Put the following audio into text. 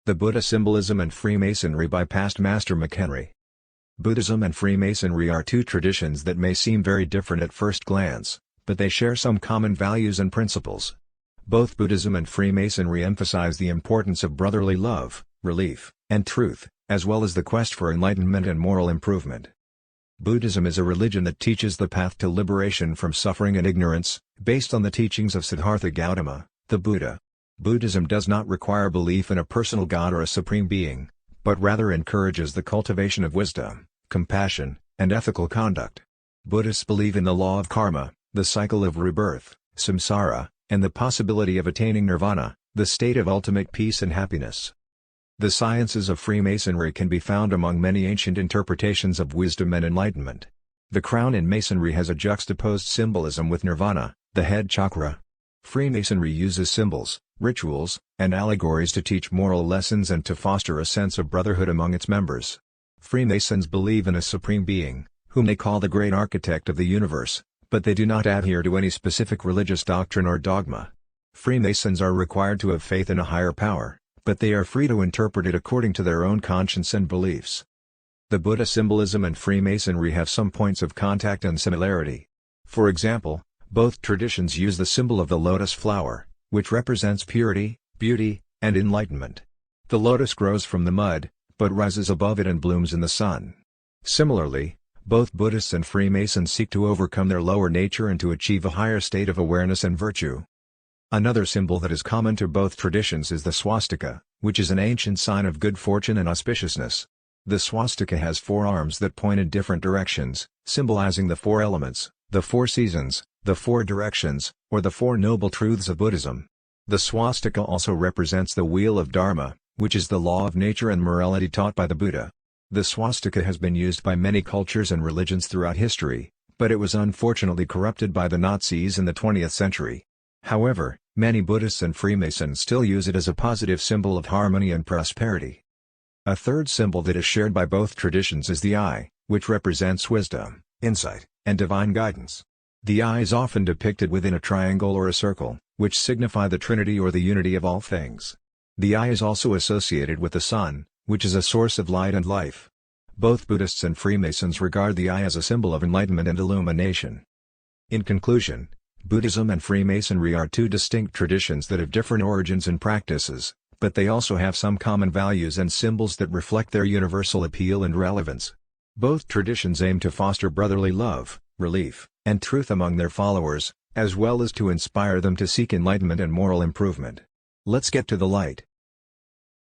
The Buddha Symbolism and Freemasonry by Past Master Mchenry. Buddhism and Freemasonry are two traditions that may seem very different at first glance, but they share some common values and principles. Both Buddhism and Freemasonry emphasize the importance of brotherly love, relief, and truth, as well as the quest for enlightenment and moral improvement. Buddhism is a religion that teaches the path to liberation from suffering and ignorance, based on the teachings of Siddhartha Gautama, the Buddha. Buddhism does not require belief in a personal God or a supreme being, but rather encourages the cultivation of wisdom, compassion, and ethical conduct. Buddhists believe in the law of karma, the cycle of rebirth, samsara, and the possibility of attaining nirvana, the state of ultimate peace and happiness. The sciences of Freemasonry can be found among many ancient interpretations of wisdom and enlightenment. The crown in Masonry has a juxtaposed symbolism with nirvana, the head chakra. Freemasonry uses symbols, rituals, and allegories to teach moral lessons and to foster a sense of brotherhood among its members. Freemasons believe in a supreme being, whom they call the great architect of the universe, but they do not adhere to any specific religious doctrine or dogma. Freemasons are required to have faith in a higher power, but they are free to interpret it according to their own conscience and beliefs. The Buddha Symbolism and Freemasonry have some points of contact and similarity. For example, both traditions use the symbol of the lotus flower, which represents purity, beauty, and enlightenment. The lotus grows from the mud, but rises above it and blooms in the sun. Similarly, both Buddhists and Freemasons seek to overcome their lower nature and to achieve a higher state of awareness and virtue. Another symbol that is common to both traditions is the swastika, which is an ancient sign of good fortune and auspiciousness. The swastika has 4 arms that point in different directions, symbolizing the 4 elements, the 4 seasons, the 4 directions, or the 4 noble truths of Buddhism. The swastika also represents the wheel of Dharma, which is the law of nature and morality taught by the Buddha. The swastika has been used by many cultures and religions throughout history, but it was unfortunately corrupted by the Nazis in the 20th century. However, many Buddhists and Freemasons still use it as a positive symbol of harmony and prosperity. A third symbol that is shared by both traditions is the eye, which represents wisdom, insight, and divine guidance. The eye is often depicted within a triangle or a circle, which signify the Trinity or the unity of all things. The eye is also associated with the sun, which is a source of light and life. Both Buddhists and Freemasons regard the eye as a symbol of enlightenment and illumination. In conclusion, Buddhism and Freemasonry are two distinct traditions that have different origins and practices, but they also have some common values and symbols that reflect their universal appeal and relevance. Both traditions aim to foster brotherly love, relief, and truth among their followers, as well as to inspire them to seek enlightenment and moral improvement. Let's get to the light.